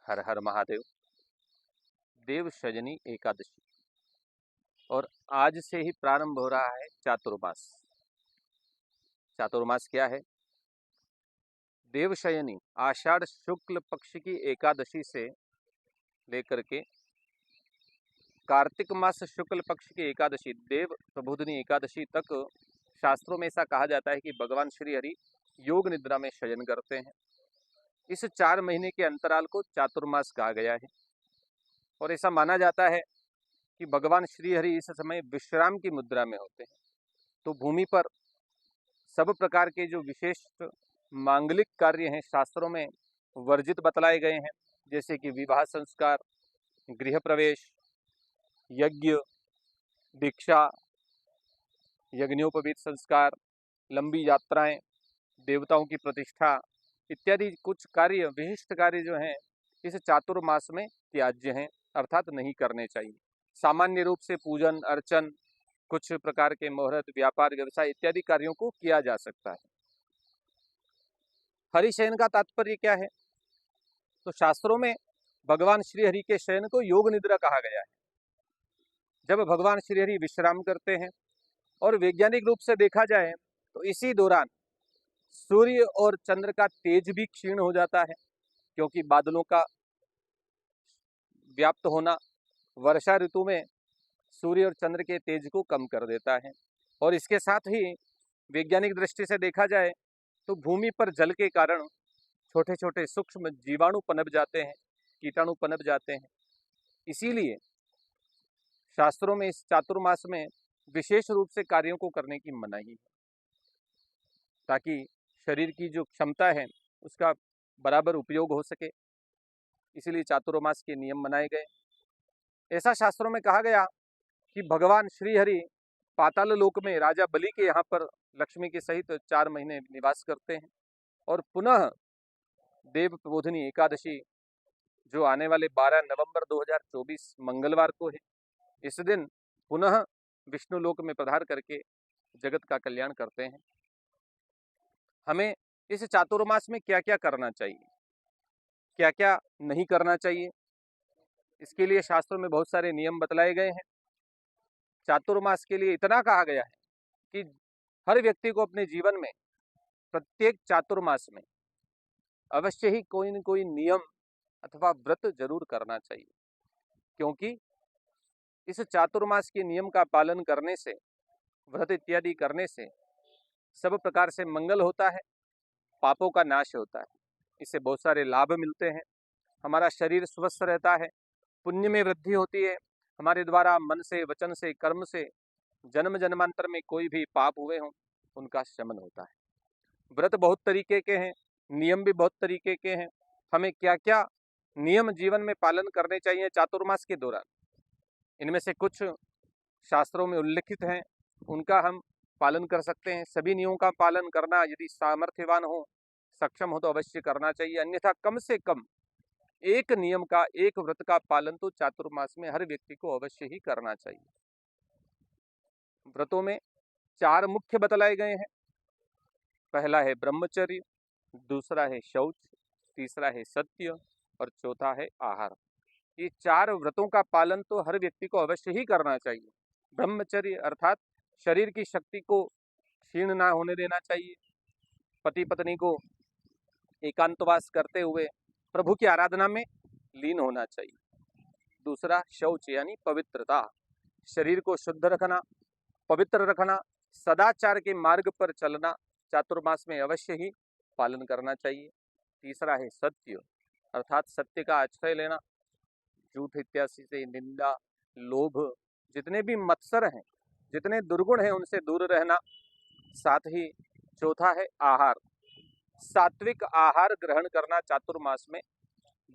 हर हर महादेव। देव शयनी एकादशी और आज से ही प्रारंभ हो रहा है चातुर्मास। चातुर्मास क्या है? देवशयनी आषाढ़ शुक्ल पक्ष की एकादशी से लेकर के कार्तिक मास शुक्ल पक्ष की एकादशी देव प्रबोधिनी एकादशी तक शास्त्रों में ऐसा कहा जाता है कि भगवान श्री हरि योग निद्रा में शयन करते हैं। इस 4 महीने के अंतराल को चातुर्मास कहा गया है और ऐसा माना जाता है कि भगवान श्री हरि इस समय विश्राम की मुद्रा में होते हैं। तो भूमि पर सब प्रकार के जो विशेष मांगलिक कार्य हैं शास्त्रों में वर्जित बतलाए गए हैं, जैसे कि विवाह संस्कार, गृह प्रवेश, यज्ञ, दीक्षा, यज्ञोपवीत संस्कार, लंबी यात्राएं, देवताओं की प्रतिष्ठा इत्यादि कुछ कार्य, विशिष्ट कार्य जो हैं इस चातुर्मास में त्याज्य हैं, अर्थात नहीं करने चाहिए। सामान्य रूप से पूजन अर्चन, कुछ प्रकार के मुहूर्त, व्यापार, व्यवसाय इत्यादि कार्यों को किया जा सकता है। हरिशयन का तात्पर्य क्या है? तो शास्त्रों में भगवान श्री हरि के शयन को योग निद्रा कहा गया है। जब भगवान श्री हरि विश्राम करते हैं और वैज्ञानिक रूप से देखा जाए तो इसी दौरान सूर्य और चंद्र का तेज भी क्षीण हो जाता है, क्योंकि बादलों का व्याप्त होना वर्षा ऋतु में सूर्य और चंद्र के तेज को कम कर देता है। और इसके साथ ही वैज्ञानिक दृष्टि से देखा जाए तो भूमि पर जल के कारण छोटे छोटे सूक्ष्म जीवाणु पनप जाते हैं, कीटाणु पनप जाते हैं। इसीलिए शास्त्रों में इस चातुर्मास में विशेष रूप से कार्यों को करने की मनाही है, ताकि शरीर की जो क्षमता है उसका बराबर उपयोग हो सके। इसीलिए चातुर्मास के नियम बनाए गए। ऐसा शास्त्रों में कहा गया कि भगवान श्री हरि पाताल लोक में राजा बलि के यहाँ पर लक्ष्मी के सहित 4 महीने निवास करते हैं और पुनः देव प्रबोधिनी एकादशी जो आने वाले 12 नवंबर 2024 मंगलवार को है, इस दिन पुनः विष्णु लोक में पधार करके जगत का कल्याण करते हैं। हमें इस चातुर्मास में क्या क्या करना चाहिए, क्या क्या नहीं करना चाहिए, इसके लिए शास्त्रों में बहुत सारे नियम बतलाए गए हैं। चातुर्मास के लिए इतना कहा गया है कि हर व्यक्ति को अपने जीवन में प्रत्येक चातुर्मास में अवश्य ही कोई न कोई नियम अथवा व्रत जरूर करना चाहिए, क्योंकि इस चातुर्मास के नियम का पालन करने से, व्रत इत्यादि करने से सब प्रकार से मंगल होता है, पापों का नाश होता है, इससे बहुत सारे लाभ मिलते हैं। हमारा शरीर स्वस्थ रहता है, पुण्य में वृद्धि होती है, हमारे द्वारा मन से, वचन से, कर्म से जन्म जन्मांतर में कोई भी पाप हुए हों उनका शमन होता है। व्रत बहुत तरीके के हैं, नियम भी बहुत तरीके के हैं। हमें क्या क्या नियम जीवन में पालन करने चाहिए चातुर्मास के दौरान, इनमें से कुछ शास्त्रों में उल्लिखित हैं, उनका हम पालन कर सकते हैं। सभी नियमों का पालन करना यदि सामर्थ्यवान हो, सक्षम हो तो अवश्य करना चाहिए, अन्यथा कम से कम एक नियम का, एक व्रत का पालन तो चातुर्मास में हर व्यक्ति को अवश्य ही करना चाहिए। व्रतों में 4 मुख्य बतलाए गए हैं। पहला है ब्रह्मचर्य, दूसरा है शौच, तीसरा है सत्य और चौथा है आहार। ये 4 व्रतों का पालन तो हर व्यक्ति को अवश्य ही करना चाहिए। ब्रह्मचर्य अर्थात शरीर की शक्ति को क्षीण ना होने देना चाहिए, पति पत्नी को एकांतवास करते हुए प्रभु की आराधना में लीन होना चाहिए। दूसरा शौच यानी पवित्रता, शरीर को शुद्ध रखना, पवित्र रखना, सदाचार के मार्ग पर चलना चातुर्मास में अवश्य ही पालन करना चाहिए। तीसरा है सत्य अर्थात सत्य का आश्रय लेना, झूठ इत्यादि से, निंदा, लोभ, जितने भी मत्सर हैं, जितने दुर्गुण हैं उनसे दूर रहना। साथ ही चौथा है आहार, सात्विक आहार ग्रहण करना चातुर्मास में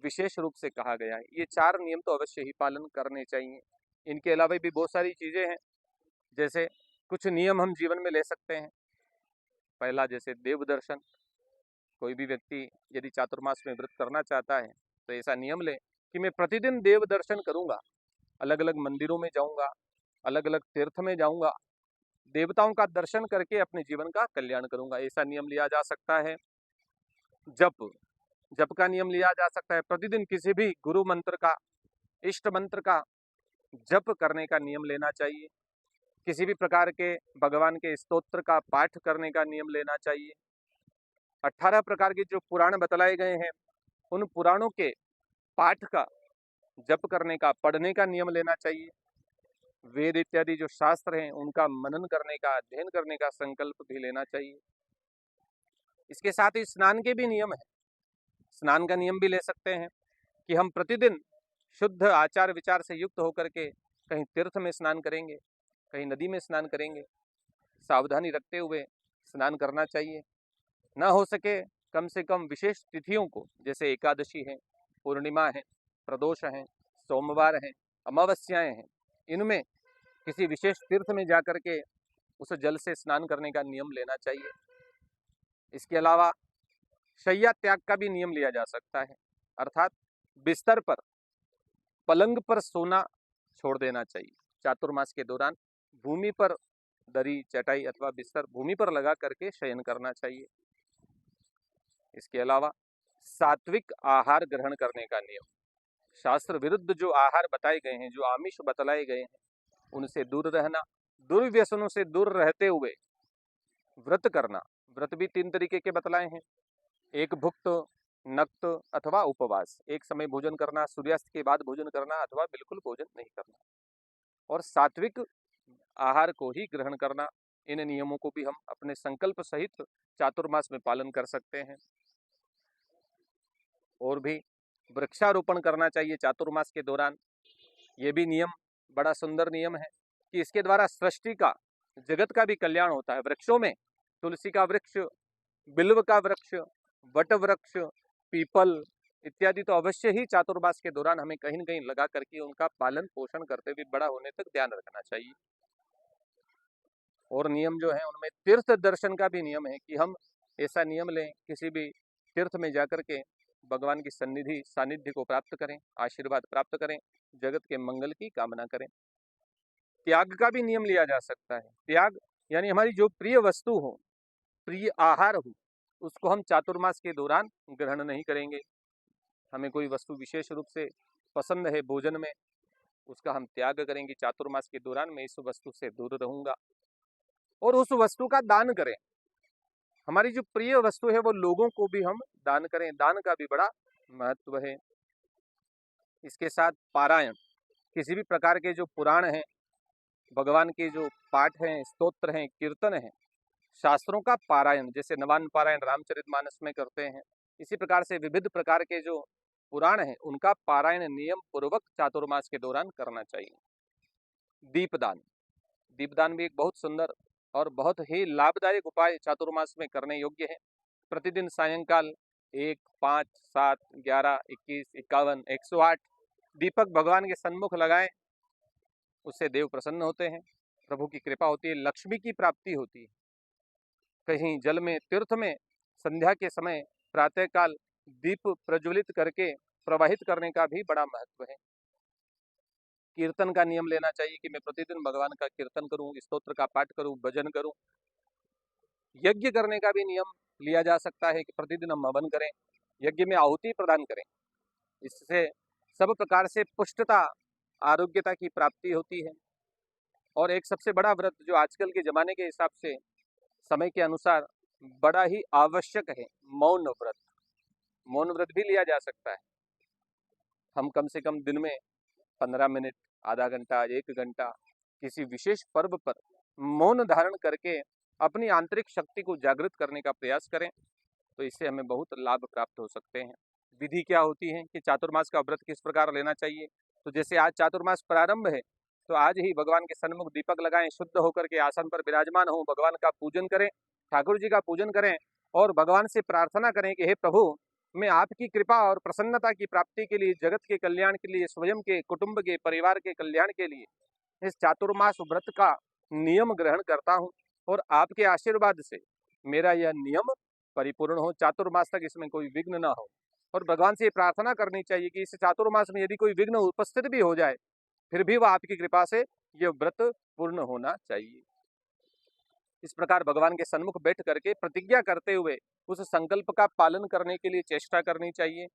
विशेष रूप से कहा गया है। ये 4 नियम तो अवश्य ही पालन करने चाहिए। इनके अलावा भी बहुत सारी चीजें हैं, जैसे कुछ नियम हम जीवन में ले सकते हैं। पहला जैसे देव दर्शन, कोई भी व्यक्ति यदि चातुर्मास में व्रत करना चाहता है तो ऐसा नियम ले कि मैं प्रतिदिन देव दर्शन करूंगा, अलग अलग मंदिरों में जाऊंगा, अलग अलग तीर्थ में जाऊंगा, देवताओं का दर्शन करके अपने जीवन का कल्याण करूंगा, ऐसा नियम लिया जा सकता है। जप, जप का नियम लिया जा सकता है। प्रतिदिन किसी भी गुरु मंत्र का, इष्ट मंत्र का जप करने का नियम लेना चाहिए। किसी भी प्रकार के भगवान के स्तोत्र का पाठ करने का नियम लेना चाहिए। 18 प्रकार के जो पुराण बतलाए गए हैं उन पुराणों के पाठ का, जप करने का, पढ़ने का नियम लेना चाहिए। वेद इत्यादि जो शास्त्र हैं उनका मनन करने का, अध्ययन करने का संकल्प भी लेना चाहिए। इसके साथ ही स्नान के भी नियम है। स्नान का नियम भी ले सकते हैं कि हम प्रतिदिन शुद्ध आचार विचार से युक्त होकर के कहीं तीर्थ में स्नान करेंगे, कहीं नदी में स्नान करेंगे। सावधानी रखते हुए स्नान करना चाहिए। ना हो सके कम से कम विशेष तिथियों को, जैसे एकादशी है, पूर्णिमा है, प्रदोष है, सोमवार है, अमावस्याएं हैं, इनमें किसी विशेष तीर्थ में जाकर के उस जल से स्नान करने का नियम लेना चाहिए। इसके अलावा शय्या त्याग का भी नियम लिया जा सकता है, अर्थात बिस्तर पर, पलंग पर सोना छोड़ देना चाहिए। चातुर्मास के दौरान भूमि पर दरी, चटाई अथवा बिस्तर भूमि पर लगा करके शयन करना चाहिए। इसके अलावा सात्विक आहार ग्रहण करने का नियम, शास्त्र विरुद्ध जो आहार बताए गए हैं, जो आमिष बतलाए गए हैं, उनसे दूर रहना, दुर्व्यसनों से दूर रहते हुए व्रत करना। व्रत भी 3 तरीके के बतलाए हैं, एक भुक्त, नक्त अथवा उपवास। एक समय भोजन करना, सूर्यास्त के बाद भोजन करना अथवा बिल्कुल भोजन नहीं करना, और सात्विक आहार को ही ग्रहण करना। इन नियमों को भी हम अपने संकल्प सहित चातुर्मास में पालन कर सकते हैं। और भी वृक्षारोपण करना चाहिए चातुर्मास के दौरान। ये भी नियम बड़ा सुंदर नियम है कि इसके द्वारा सृष्टि का, जगत का भी कल्याण होता है। वृक्षों में तुलसी का वृक्ष, बिल्व का वृक्ष, वट वृक्ष, पीपल इत्यादि तो अवश्य ही चातुर्मास के दौरान हमें कहीं न कहीं लगा करके उनका पालन पोषण करते हुए बड़ा होने तक ध्यान रखना चाहिए। और नियम जो है उनमें तीर्थ दर्शन का भी नियम है कि हम ऐसा नियम लें, किसी भी तीर्थ में जाकर के भगवान की सन्निधि, सानिध्य को प्राप्त करें, आशीर्वाद प्राप्त करें, जगत के मंगल की कामना करें। त्याग का भी नियम लिया जा सकता है। त्याग यानी हमारी जो प्रिय वस्तु हो, प्रिय आहार हो, उसको हम चातुर्मास के दौरान ग्रहण नहीं करेंगे। हमें कोई वस्तु विशेष रूप से पसंद है भोजन में, उसका हम त्याग करेंगे। चातुर्मास के दौरान मैं इस वस्तु से दूर रहूंगा, और उस वस्तु का दान करें। हमारी जो प्रिय वस्तु है वो लोगों को भी हम दान करें। दान का भी बड़ा महत्व है। इसके साथ पारायण, किसी भी प्रकार के जो पुराण हैं, भगवान के जो पाठ हैं, स्तोत्र हैं, कीर्तन हैं, शास्त्रों का पारायण, जैसे नवान पारायण रामचरितमानस में करते हैं, इसी प्रकार से विविध प्रकार के जो पुराण हैं उनका पारायण नियम पूर्वक चातुर्मास के दौरान करना चाहिए। दीपदान, दीपदान भी एक बहुत सुंदर और बहुत ही लाभदायक उपाय चातुर्मास में करने योग्य है। प्रतिदिन सायंकाल 1, 5, 7, 11, 21, 51, 108 दीपक भगवान के सन्मुख लगाएं। उससे देव प्रसन्न होते हैं, प्रभु की कृपा होती है, लक्ष्मी की प्राप्ति होती है। कहीं जल में, तीर्थ में संध्या के समय प्रातःकाल दीप प्रज्वलित करके प्रवाहित करने का भी बड़ा महत्व है। कीर्तन का नियम लेना चाहिए कि मैं प्रतिदिन भगवान का कीर्तन करूं, स्तोत्र का पाठ करूं, भजन करूं। यज्ञ करने का भी नियम लिया जा सकता है कि प्रतिदिन हम हवन करें, यज्ञ में आहुति प्रदान करें। इससे सब प्रकार से पुष्टता, आरोग्यता की प्राप्ति होती है। और एक सबसे बड़ा व्रत जो आजकल के जमाने के हिसाब से, समय के अनुसार बड़ा ही आवश्यक है, मौन व्रत। मौन व्रत भी लिया जा सकता है। हम कम से कम दिन में 15 मिनट, आधा घंटा, 1 घंटा किसी विशेष पर्व पर मौन धारण करके अपनी आंतरिक शक्ति को जागृत करने का प्रयास करें, तो इससे हमें बहुत लाभ प्राप्त हो सकते हैं। विधि क्या होती है कि चातुर्मास का व्रत किस प्रकार लेना चाहिए? तो जैसे आज चातुर्मास प्रारंभ है, तो आज ही भगवान के सन्मुख दीपक लगाएं, शुद्ध होकर के आसन पर विराजमान हो, भगवान का पूजन करें, ठाकुर जी का पूजन करें, और भगवान से प्रार्थना करें कि हे प्रभु, मैं आपकी कृपा और प्रसन्नता की प्राप्ति के लिए, जगत के कल्याण के लिए, स्वयं के, कुटुंब के, परिवार के कल्याण के लिए इस चातुर्मास व्रत का नियम ग्रहण करता हूँ, और आपके आशीर्वाद से मेरा यह नियम परिपूर्ण हो, चातुर्मास तक इसमें कोई विघ्न न हो। और भगवान से प्रार्थना करनी चाहिए कि इस चातुर्मास में यदि कोई विघ्न उपस्थित भी हो जाए, फिर भी वह आपकी कृपा से यह व्रत पूर्ण होना चाहिए। इस प्रकार भगवान के सन्मुख बैठ करके प्रतिज्ञा करते हुए उस संकल्प का पालन करने के लिए चेष्टा करनी चाहिए।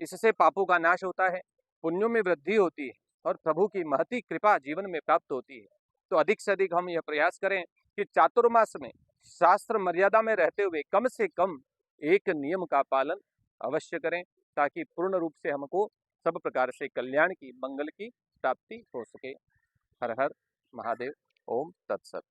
इससे पापों का नाश होता है, पुण्यों में वृद्धि होती है और प्रभु की महती कृपा जीवन में प्राप्त होती है। तो अधिक से अधिक हम यह प्रयास करें कि चातुर्मास में शास्त्र मर्यादा में रहते हुए कम से कम एक नियम का पालन अवश्य करें, ताकि पूर्ण रूप से हमको सब प्रकार से कल्याण की, मंगल की प्राप्ति हो सके। हर हर महादेव। ओम तत्सत।